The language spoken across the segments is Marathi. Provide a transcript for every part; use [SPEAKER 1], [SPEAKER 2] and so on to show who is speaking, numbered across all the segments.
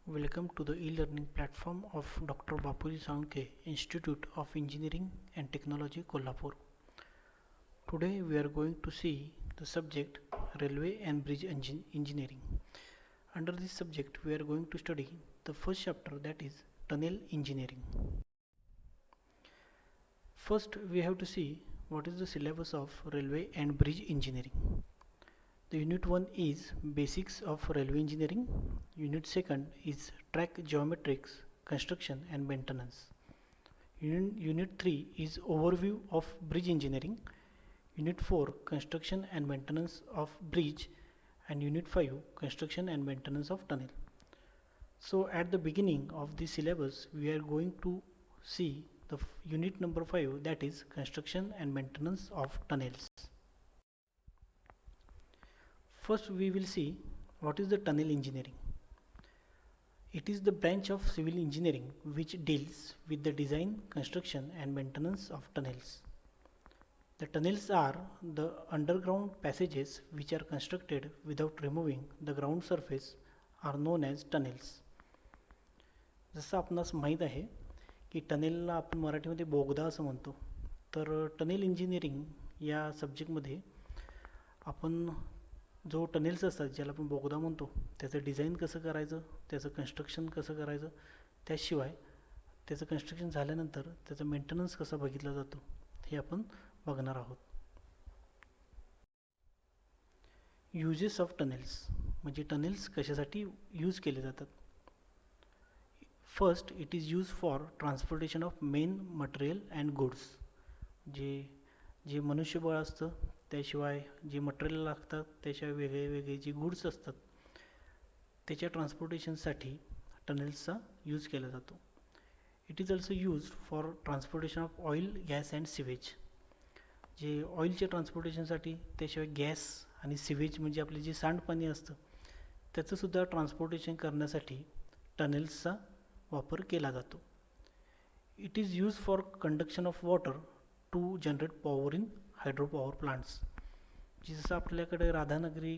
[SPEAKER 1] Welcome to the e-learning platform of Dr. Bapuji Saunke Institute of Engineering and Technology, Kolhapur. Today we are going to see the subject Railway and Bridge Engineering. Under this subject we are going to study the first chapter, that is Tunnel Engineering. First we have to see what is the syllabus of Railway and Bridge Engineering. The unit 1 is Basics of Railway Engineering. Unit 2 is Track Geometrics, Construction and Maintenance. Unit 3 is Overview of Bridge Engineering. Unit 4 Construction and Maintenance of Bridge, and Unit 5 Construction and Maintenance of Tunnel. So at the beginning of this syllabus we are going to see the unit number 5, that is Construction and Maintenance of Tunnels. First we will see what is the tunnel engineering. It is the branch of civil engineering which deals with the design, construction and maintenance of tunnels. The tunnels are the underground passages which are constructed without removing the ground surface are known as tunnels. जसं आपणास माहीत आहे की टनेलला आपण मराठीमध्ये बोगदा असं म्हणतो. तर टनेल इंजिनिअरिंग या सब्जेक्टमध्ये आपण जो टनेल्स असतात ज्याला आपण बोगदा म्हणतो त्याचं डिझाईन कसं करायचं, त्याचं कन्स्ट्रक्शन कसं करायचं, त्याशिवाय त्याचं कन्स्ट्रक्शन झाल्यानंतर त्याचा मेंटेनन्स कसा बघितला जातो हे आपण बघणार आहोत. युजेस ऑफ टनेल्स म्हणजे टनेल्स कशासाठी यूज केले जातात. First, it is use for transportation of main material and goods. जे मनुष्यबळ असतं, त्याशिवाय जे मटेरियल लागतात, त्याशिवाय वेगळे जे गुड्स असतात त्याच्या ट्रान्सपोर्टेशनसाठी टनेल्सचा यूज केला जातो. It is also use for transportation of oil, gas and sewage. जे ऑइलच्या ट्रान्सपोर्टेशनसाठी, त्याशिवाय गॅस आणि सिवेज म्हणजे आपले जे सांडपाणी असतं त्याचंसुद्धा ट्रान्सपोर्टेशन करण्यासाठी टनेल्सचा वापर केला जातो. It is use for conduction of water to generate power in hydro power plants. जसं आपल्याकडे राधानगरी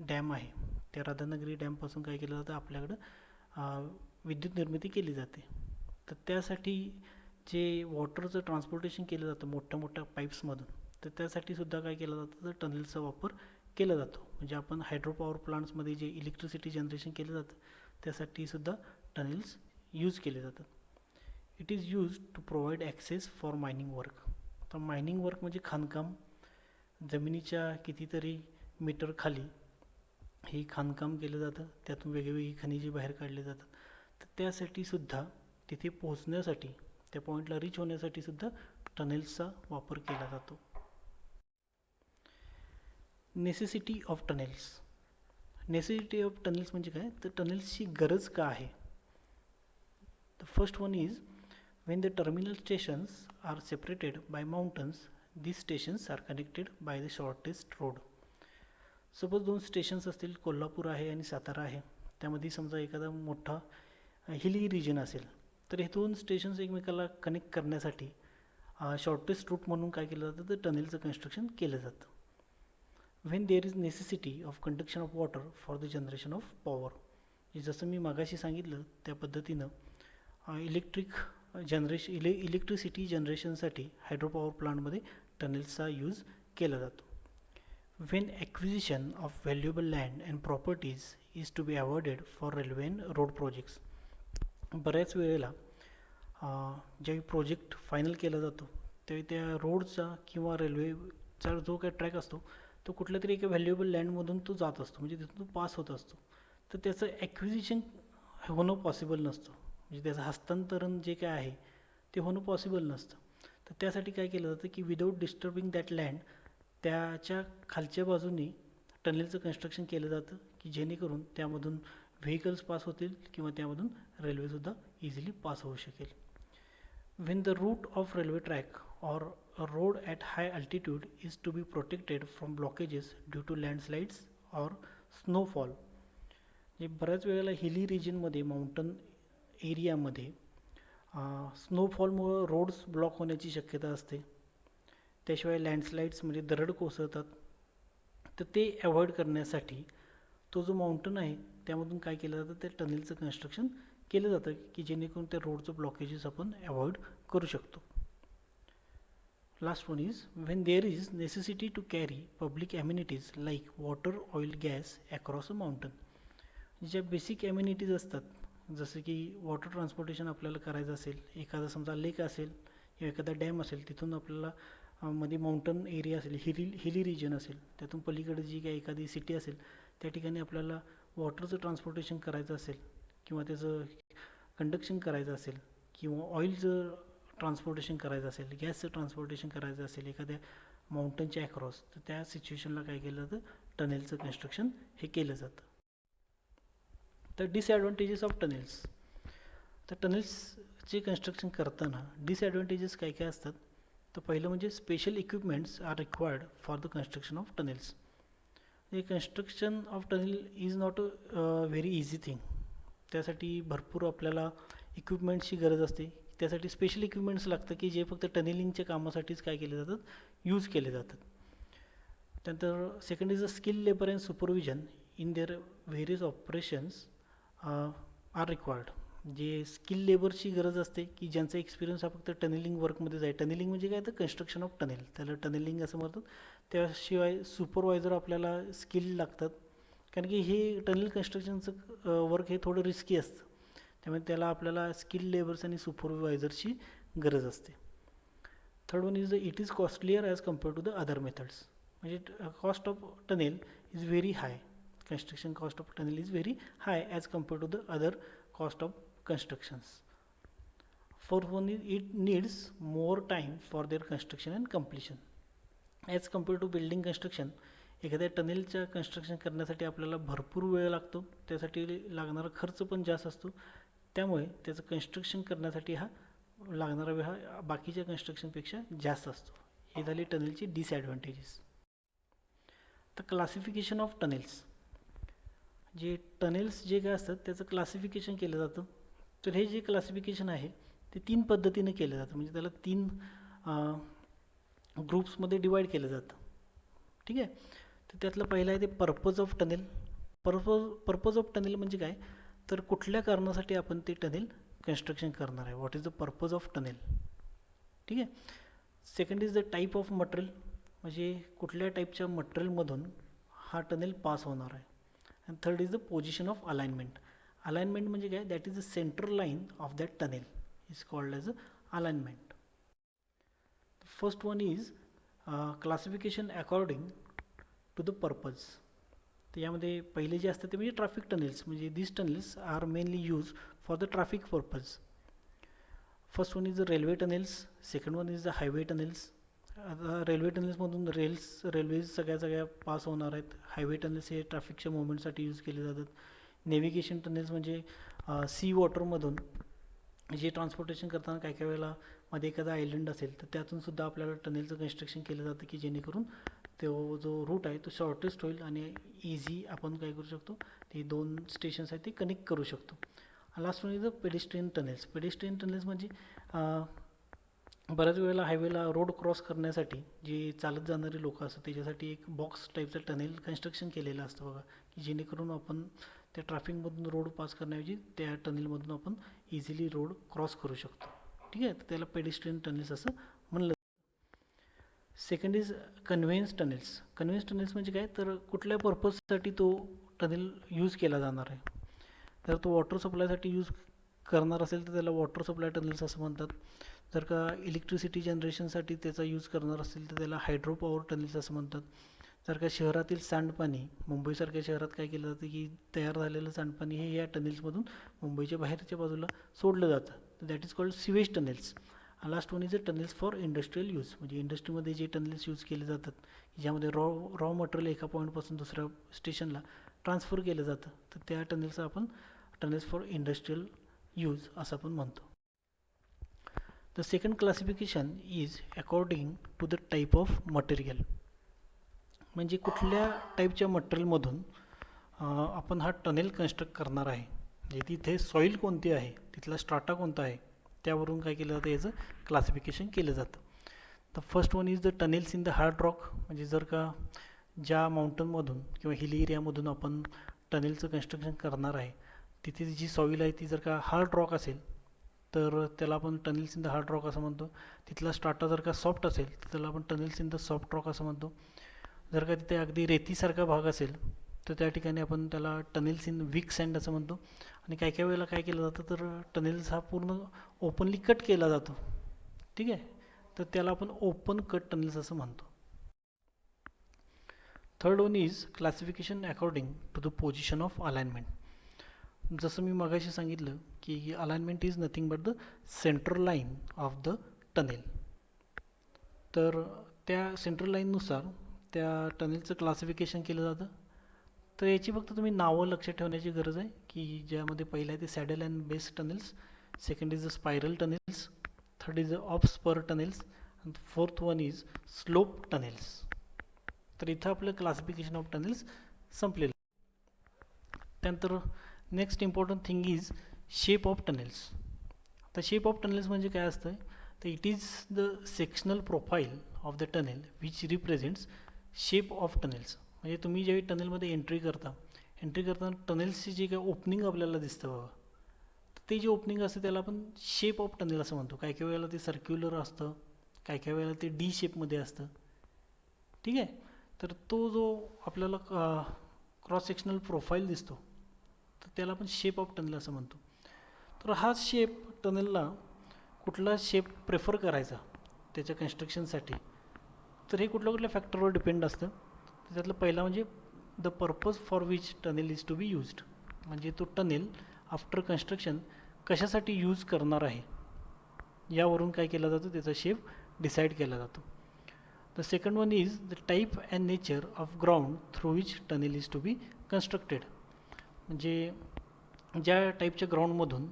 [SPEAKER 1] डॅम आहे, त्या राधानगरी डॅमपासून काय केलं जातं, आपल्याकडं विद्युत निर्मिती केली जाते. तर त्यासाठी जे वॉटरचं ट्रान्सपोर्टेशन केलं जातं मोठ्या मोठ्या पाईप्समधून, तर त्यासाठी सुद्धा काय केलं जातं, तर टनेल्सचा वापर केला जातो. म्हणजे आपण हायड्रो पॉवर प्लांट्समध्ये जे इलेक्ट्रिसिटी जनरेशन केलं जातं त्यासाठी सुद्धा टनेल्स यूज केले जातात. It is use to provide access for mining work. तर मायनिंग वर्क म्हणजे खाणकाम, जमिनीच्या कितीतरी मीटर खाली हे खाणकाम केलं जातं, त्यातून वेगवेगळी खनिजे बाहेर काढले जातात. तर त्यासाठी सुद्धा तिथे पोहोचण्यासाठी, त्या पॉईंटला रीच होण्यासाठी सुद्धा टनेल्सचा वापर केला जातो. Necessity of tunnels. Necessity of tunnels म्हणजे काय, तर टनेल्सची गरज का आहे. The first one is when the terminal stations are separated by mountains, these stations are connected by the shortest road. Suppose दोन स्टेशन्स असतील, कोल्हापूर आहे आणि सातारा आहे, त्यामध्ये समजा एखादा मोठा हिली रिजन असेल, तर हे दोन स्टेशन्स एकमेकाला कनेक्ट करण्यासाठी शॉर्टेस्ट रूट म्हणून काय केलं जातं, तर टनेलचं कन्स्ट्रक्शन केलं जातं. When there is necessity of conduction of water for the generation of power. जसं मी मागाशी सांगितलं त्या पद्धतीनं इलेक्ट्रिसिटी जनरेशनसाठी हायड्रो पॉवर प्लांटमध्ये टनेल्सचा यूज केला जातो. When acquisition of valuable land and properties is to be awarded for railway and road projects. बऱ्याच वेळेला ज्यावेळी प्रोजेक्ट फायनल केला जातो त्यावेळी त्या रोडचा किंवा रेल्वेचा जो काही ट्रॅक असतो तो कुठल्या तरी एका व्हॅल्युएबल लँडमधून तो जात असतो, म्हणजे तिथून तो पास होत असतो. तर त्याचं ॲक्विजिशन होणं पॉसिबल नसतं, म्हणजे त्याचं हस्तांतरण जे काय आहे ते होणं पॉसिबल नसतं. तर त्यासाठी काय केलं जातं की विदाऊट डिस्टर्बिंग दॅट लँड, त्याच्या खालच्या बाजूने टनेलचं कन्स्ट्रक्शन केलं जातं की जेणेकरून त्यामधून व्हेकल्स पास होतील किंवा त्यामधून रेल्वेसुद्धा इझिली पास होऊ शकेल. When the route of railway track or road at high altitude is to be protected from blockages due to landslides or snowfall. म्हणजे बऱ्याच वेळेला हिली रिजनमध्ये, माउंटन एरियामध्ये स्नोफॉलमुळं रोड्स ब्लॉक होण्याची शक्यता असते. त्याशिवाय लँडस्लाइड्स म्हणजे दरड कोसळतात. तर ते अवॉइड करण्यासाठी तो जो माउंटन आहे त्यामधून काय केलं जातं, त्या टनेलचं कन्स्ट्रक्शन केलं जातं की जेणेकरून त्या रोडचं ब्लॉकेजेस आपण अवॉइड करू शकतो. Last one is when there is necessity to carry public amenities like water, oil, gas across a mountain. ज्या बेसिक ॲम्युनिटीज असतात जसं की वॉटर ट्रान्सपोर्टेशन आपल्याला करायचं असेल, एखादा समजा लेक असेल किंवा एखादा डॅम असेल, तिथून आपल्याला मध्ये माउंटन एरिया असेल, हिली रिजन असेल, त्यातून पलीकडे जी काही एखादी सिटी असेल त्या ठिकाणी आपल्याला वॉटरचं ट्रान्सपोर्टेशन करायचं असेल किंवा त्याचं कंडक्शन करायचं असेल किंवा ऑइलचं ट्रान्सपोर्टेशन करायचं असेल, गॅसचं ट्रान्सपोर्टेशन करायचं असेल एखाद्या माउंटनच्या अक्रॉस, तर त्या सिच्युएशनला काय केलं जातं, टनेलचं कन्स्ट्रक्शन हे केलं जातं. तर डिसॲडव्हान्टेजेस ऑफ टनेल्स. तर टनेल्सचे कन्स्ट्रक्शन करताना डिसॲडव्हान्टेजेस काय काय असतात, तर पहिलं म्हणजे special equipments are required for the construction of tunnels. हे construction of tunnel is not a very easy thing. त्यासाठी भरपूर आपल्याला इक्विपमेंट्सची गरज असते. त्यासाठी स्पेशल इक्विपमेंट्स लागतं की जे फक्त टनेलिंगच्या कामासाठीच काय केले जातात, यूज केले जातात. त्यानंतर second is a skill labour and supervision in their various operations are required. जे स्किल लेबरची गरज असते की ज्यांचा एक्सपिरियन्स हा फक्त टनेलिंग वर्कमध्येच आहे. टनेलिंग म्हणजे काय, तर कन्स्ट्रक्शन ऑफ टनेल, त्याला टनेलिंग असं म्हणतात. त्याशिवाय सुपरवायझर आपल्याला स्किल लागतात, कारण की हे टनेल कन्स्ट्रक्शनचं वर्क हे थोडं रिस्की असतं. त्यामुळे त्याला आपल्याला स्किल लेबर्स आणि सुपरवायझरची गरज असते. Third one is it is costlier as compare to the other methods. म्हणजे cost of tunnel is very high. construction cost of tunnel is very high as compared to the other cost of constructions. Fourth one is it needs more time for their construction and completion as compared to building construction. एखाद्या टनेलच्या कन्स्ट्रक्शन करण्यासाठी आपल्याला भरपूर वेळ लागतो, त्यासाठी लागणारा खर्च पण जास्त असतो. त्यामुळे त्याचं कन्स्ट्रक्शन करण्यासाठी हा लागणारा वेळ हा बाकीच्या कन्स्ट्रक्शनपेक्षा जास्त असतो. हे झाले टनेलचे डिसॲडव्हान्टेजेस. तर क्लासिफिकेशन ऑफ टनेल्स. जे टनेल्स जे काय असतात त्याचं क्लासिफिकेशन केलं जातं. तर हे जे क्लासिफिकेशन आहे ते 3 पद्धतीने केलं जातं. म्हणजे त्याला 3 ग्रुप्समध्ये डिवाईड केलं जातं. ठीक आहे. तर त्यातलं पहिलं आहे ते purpose of tunnel. Purpose of tunnel म्हणजे काय, तर कुठल्या कारणासाठी आपण ते टनेल कन्स्ट्रक्शन करणार आहे. What is the purpose of tunnel. ठीक आहे. Second is the type of material. म्हणजे कुठल्या टाईपच्या मटेरियलमधून हा टनेल पास होणार आहे. and third is the position of alignment. Alignment म्हणजे काय, that is the center line of that tunnel is called as a alignment. The first one is classification according to the purpose. तर यामध्ये पहिले जे असतात ते म्हणजे ट्रॅफिक टनेल्स. म्हणजे these tunnels are mainly used for the traffic purpose. First one is the railway tunnels, second one is the highway tunnels. आता रेल्वे टनेल्समधून रेल्वेज सगळ्या पास होणार आहेत. हायवे टनेल्स हे ट्रॅफिकच्या मुवमेंटसाठी यूज केले जातात. नेव्हिगेशन टनेल्स म्हणजे सी वॉटरमधून जे ट्रान्सपोर्टेशन करताना काही वेळेला मध्ये एखादा आयलंड असेल तर त्यातून सुद्धा आपल्याला टनेलचं कन्स्ट्रक्शन केलं जातं की जेणेकरून तो जो रूट आहे तो शॉर्टेस्ट होईल आणि इझी आपण काय करू शकतो, ते 2 स्टेशन्स आहेत ते कनेक्ट करू शकतो. Last one is the pedestrian tunnels. Pedestrian tunnels म्हणजे बऱ्याच वेळेला हायवेला रोड क्रॉस करण्यासाठी जे चालत जाणारे लोक असतात त्याच्यासाठी एक बॉक्स टाईपचं टनेल कन्स्ट्रक्शन केलेलं असतं बघा, की जेणेकरून आपण त्या ट्रॅफिकमधून रोड पास करण्याऐवजी त्या टनेलमधून आपण इझिली रोड क्रॉस करू शकतो. ठीक आहे. तर त्याला पेडेस्ट्रियन टनेल्स असं म्हणलं. Second is conveyance tunnels. Conveyance tunnels म्हणजे काय, तर कुठल्या पर्पजसाठी तो टनेल यूज केला जाणार आहे. तर तो वॉटर सप्लायसाठी यूज करणार असेल तर त्याला वॉटर सप्लाय टनेल्स असं म्हणतात. जर का इलेक्ट्रिसिटी जनरेशनसाठी त्याचा यूज करणार असेल तर त्याला हायड्रो पॉवर टनेल्स असं म्हणतात. जर का शहरातील सांडपाणी, मुंबईसारख्या शहरात काय केलं जातं की तयार झालेलं सांडपाणी हे या टनेल्समधून मुंबईच्या बाहेरच्या बाजूला सोडलं जातं. तर that is called sewage tunnels. Last one is a tunnels for industrial use. म्हणजे इंडस्ट्रीमध्ये जे टनेल्स यूज केले जातात ज्यामध्ये रॉ मटेरियल एका पॉईंटपासून दुसऱ्या स्टेशनला ट्रान्सफर केलं जातं, तर त्या टनेल्सचं आपण टनेल्स फॉर इंडस्ट्रियल यूज असं आपण म्हणतो. The second classification is according to the type of material. म्हणजे कुठल्या टाईपच्या मटेरियलमधून आपण हा टनेल कन्स्ट्रक्ट करणार आहे. म्हणजे तिथे सॉईल कोणती आहे, तिथला स्ट्राटा कोणता आहे, त्यावरून काय केलं जातं, याचं क्लासिफिकेशन केलं जातं. The first one is the tunnels in the hard rock. म्हणजे जर का ज्या माउंटनमधून किंवा हिली एरियामधून आपण टनेलचं कन्स्ट्रक्शन करणार आहे तिथे जी सॉईल आहे ती जर का हार्ड रॉक असेल तर त्याला आपण tunnels in the hard rock असं म्हणतो. तिथला स्ट्राटा जर का सॉफ्ट असेल तर त्याला आपण tunnels in the soft rock असं म्हणतो. जर का तिथे अगदी रेतीसारखा भाग असेल तर त्या ठिकाणी आपण त्याला टनेल्स इन वीक सँड असं म्हणतो. आणि काही काही वेळेला काय केलं जातं तर टनेल्स हा पूर्ण ओपनली कट केला जातो, ठीक आहे, तर त्याला आपण ओपन कट टनेल्स असं म्हणतो. Third one is classification according to the position of alignment. जसं मी मगाशी सांगितलं की alignment is nothing but the central line of the tunnel. तर त्या सेंट्रल लाईननुसार त्या टनेलचं क्लासिफिकेशन केलं जातं. तर याची फक्त तुम्ही नावं लक्षात ठेवण्याची गरज आहे की ज्यामध्ये पहिलं आहे ते saddle and base tunnels, second is the spiral tunnels, third is the off spur tunnels, and fourth one is slope tunnels. तर इथं आपलं क्लासिफिकेशन ऑफ टनेल्स संपलेलं. त्यानंतर next important thing is shape of tunnels. आता शेप ऑफ टनेल्स म्हणजे काय असतं तर it is the sectional profile of the tunnel which represents shape of tunnels. म्हणजे तुम्ही ज्यावेळी टनेलमध्ये एंट्री करताना टनेल्सची जे काही ओपनिंग आपल्याला दिसतं बाबा, तर ते जे ओपनिंग असतं त्याला आपण शेप ऑफ टनेल असं म्हणतो. काही काही वेळेला ते सर्क्युलर असतं, काही काही वेळेला ते डी शेपमध्ये असतं, ठीक आहे. तर तो जो आपल्याला क्रॉस सेक्शनल प्रोफाईल दिसतो तर त्याला आपण शेप ऑफ टनेल असं म्हणतो. तर हा शेप टनेलला कुठला शेप प्रेफर करायचा त्याच्या कन्स्ट्रक्शनसाठी, तर हे कुठल्या कुठल्या फॅक्टरवर डिपेंड असतं. त्याच्यातलं पहिला म्हणजे the purpose for which tunnel is to be used. म्हणजे तो टनेल आफ्टर कन्स्ट्रक्शन कशासाठी यूज करणार आहे यावरून काय केलं जातं त्याचा शेप डिसाईड केला जातो. The second one is the type and nature of ground through which tunnel is to be constructed. म्हणजे ज्या टाईपच्या ग्राउंडमधून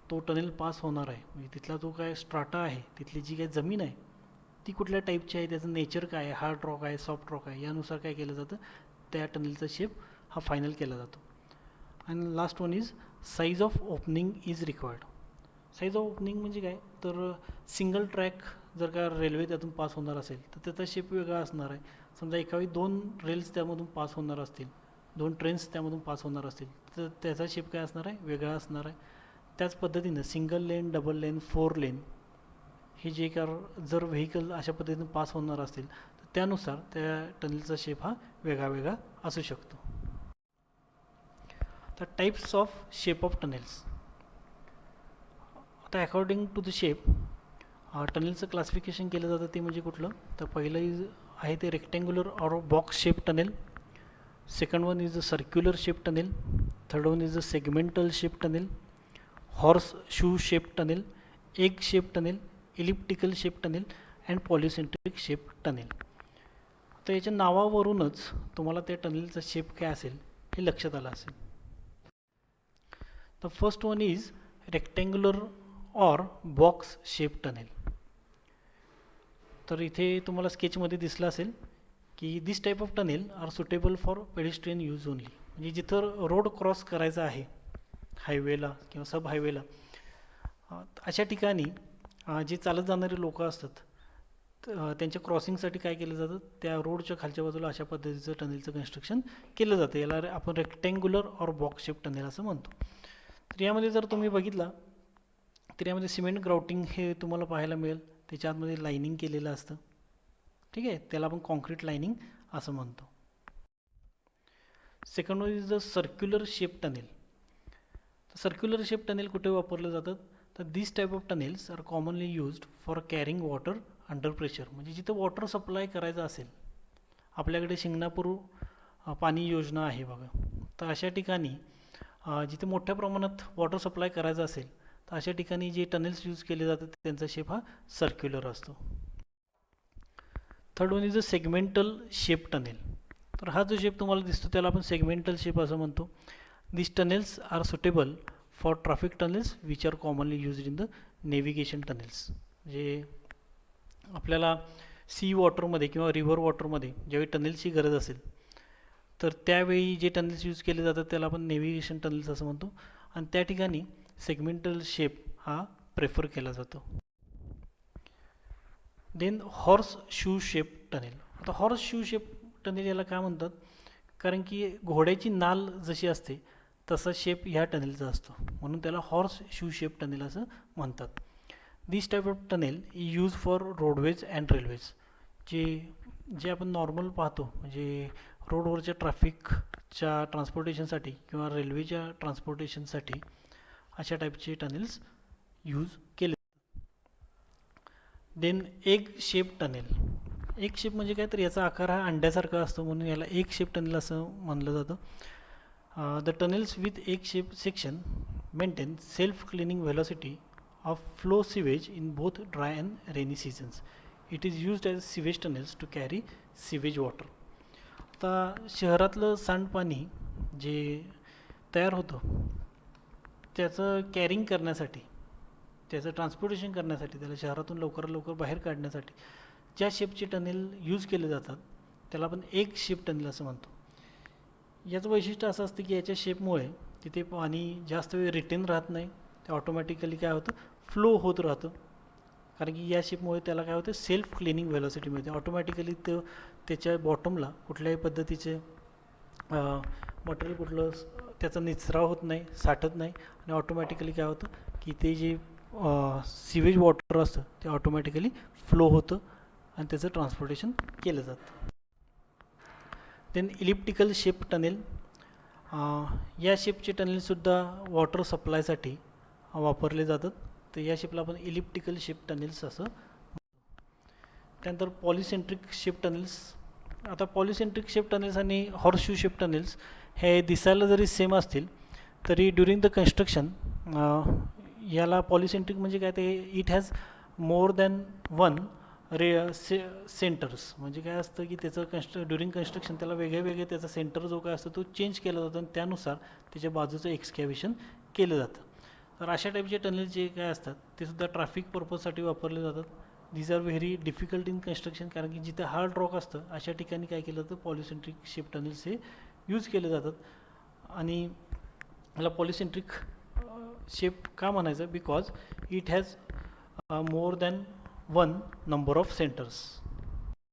[SPEAKER 1] तो टनेल पास होणार आहे, म्हणजे तिथला जो काय स्ट्राटा आहे, तिथली जी काही जमीन आहे ती कुठल्या टाईपची आहे, त्याचं नेचर काय आहे, हार्ड रॉक आहे, सॉफ्ट रॉक आहे, यानुसार काय केलं जातं त्या टनेलचा शेप हा फायनल केला जातो. आणि last one is size of opening is required. Size of opening म्हणजे काय तर सिंगल ट्रॅक जर का रेल्वे त्यातून पास होणार असेल तर त्याचा शेप वेगळा असणार आहे. समजा एकावेळी 2 रेल्स त्यामधून पास होणार असतील, 2 ट्रेन्स त्यामधून पास होणार असतील तर त्याचा शेप काय असणार आहे, वेगळा असणार आहे. त्याच पद्धतीनं सिंगल लेन, डबल लेन, 4 लेन हे जे का जर व्हेकल अशा पद्धतीनं पास होणार असतील तर त्यानुसार त्या टनेलचा शेप हा वेगळा वेगळा असू शकतो. तर types of shape of tunnels. आता अकॉर्डिंग टू द शेप टनेलचं क्लासिफिकेशन केलं जातं ते म्हणजे कुठलं तर पहिलं आहे ते rectangular or box shape tunnel, second one is the circular shape tunnel, third one is the segmental shape tunnel, horse shoe shape tunnel, egg shape tunnel, elliptical shape tunnel and polycentric shape tunnel. तर याच्या नावावरूनच तुम्हाला त्या टनेलचा शेप काय असेल हे लक्षात आलं असेल. The first one is rectangular or box shape tunnel. तर इथे तुम्हाला स्केचमध्ये दिसलं असेल की this type of tunnel are suitable for pedestrian use only. म्हणजे जिथं रोड क्रॉस करायचा आहे हायवेला किंवा सब हायवेला अशा ठिकाणी जे चालत जाणारे लोक असतात त्यांच्या क्रॉसिंगसाठी काय केलं जातं त्या रोडच्या खालच्या बाजूला अशा पद्धतीचं टनेलचं कन्स्ट्रक्शन केलं जातं. याला आपण rectangular or box shape tunnel असं म्हणतो. तर यामध्ये जर तुम्ही बघितला तर यामध्ये सिमेंट ग्राउटिंग हे तुम्हाला पाहायला मिळेल. त्याच्या आतमध्ये लाइनिंग केलेलं असतं, ठीक आहे, त्याला आपण कॉन्क्रीट लाइनिंग असं म्हणतो. Second one is the circular shape tunnel. तर सर्क्युलर शेप टनेल कुठे वापरलं जातं तर this type of tunnels are commonly used for carrying water under pressure. म्हणजे जिथं वॉटर सप्लाय करायचं असेल, आपल्याकडे शिंगणापूर पाणी योजना आहे बघा, तर अशा ठिकाणी जिथे मोठ्या प्रमाणात वॉटर सप्लाय करायचं असेल तर अशा ठिकाणी जे टनेल्स यूज केले जातात त्यांचा शेप हा सर्क्युलर असतो. Third one is a segmental shape tunnel. तर हा जो शेप तुम्हाला दिसतो त्याला आपण सेगमेंटल शेप असं म्हणतो. This tunnels are suitable for traffic tunnels which are commonly used in the navigation tunnels. म्हणजे आपल्याला सी वॉटरमध्ये किंवा रिव्हर वॉटरमध्ये ज्यावेळी टनेल्सची गरज असेल तर त्यावेळी जे टनेल्स यूज केले जातात त्याला आपण नेव्हिगेशन टनेल्स असं म्हणतो आणि त्या ठिकाणी सेगमेंटल शेप हा प्रेफर केला जातो. Then horse shoe shape tunnel. आता हॉर्स शू शेप टनेल याला काय म्हणतात कारण की घोड्याची नाल जशी असते तसा शेप ह्या टनेलचा असतो, म्हणून त्याला हॉर्स शू शेप टनेल असं म्हणतात. This type of tunnel use for roadways and railways. जे जे आपण नॉर्मल पाहतो म्हणजे रोडवरच्या ट्रॅफिकच्या ट्रान्सपोर्टेशनसाठी किंवा रेल्वेच्या ट्रान्सपोर्टेशनसाठी अशा टाईपचे टनेल्स यूज केले. Then egg shape tunnel. Egg shape म्हणजे काय, तर याचा आकार हा अंड्यासारखा असतो म्हणून याला एग शेप टनेल असं म्हणलं जातं. The tunnels with egg shape section maintain self cleaning velocity of flow sewage in both dry and rainy seasons. It is used as sewage tunnels to carry sewage water. आता शहरातलं सांडपाणी जे तयार होतं त्याचं कॅरिंग करण्यासाठी, त्याचं ट्रान्सपोर्टेशन करण्यासाठी, त्याला शहरातून लवकरात लवकर बाहेर काढण्यासाठी ज्या शेपचे टनेल यूज केले जातात त्याला आपण एग शेप टनेल असं म्हणतो. याचं वैशिष्ट्य असं असतं की याच्या शेपमुळे तिथे पाणी जास्त वेळ रिटेन राहत नाही, ते ऑटोमॅटिकली काय होतं, फ्लो होत राहतं. कारण की या शेपमुळे त्याला काय होतं, सेल्फ क्लिनिंग व्हेलॉसिटी मिळते. ऑटोमॅटिकली तो त्याच्या बॉटमला कुठल्याही पद्धतीचे मटेरियल कुठलं त्याचा निचरा होत नाही, साठत नाही आणि ऑटोमॅटिकली काय होतं की ते जे सिवेज वॉटर असतं ते ऑटोमॅटिकली फ्लो होतं आणि त्याचं ट्रान्सपोर्टेशन केलं जातं. Then elliptical shape tunnel. या शेपचे टनेलसुद्धा वॉटर सप्लायसाठी वापरले जातात, तर या शेपला आपण इलिप्टिकल शेप टनेल्स असं. त्यानंतर पॉलिसेंट्रिक शेप टनेल्स. आता पॉलिसेंट्रिक शेप टनेल्स आणि हॉर्सशू शेप टनेल्स हे दिसायला जरी सेम असतील तरी ड्युरिंग द कन्स्ट्रक्शन याला पॉलिसेंट्रिक म्हणजे काय, ते it has more than one centres. म्हणजे काय असतं की त्याचं ड्युरिंग कन्स्ट्रक्शन त्याला वेगळे त्याचा सेंटर जो काय असतो तो चेंज केला जातो आणि त्यानुसार त्याच्या बाजूचं एक्सकॅव्हेशन केलं जातं. तर अशा टाईपचे टनेल जे काय असतात ते सुद्धा ट्रॅफिक पर्पजसाठी वापरले जातात. These are very difficult in construction, कारण की जिथे हार्ड रॉक असतं अशा ठिकाणी काय केलं जातं, पॉलिसेंट्रिक शेप टनेल्स हे यूज केले जातात. आणि याला पॉलिसेंट्रिक शेप का म्हणायचं, because it has more than one number of centres.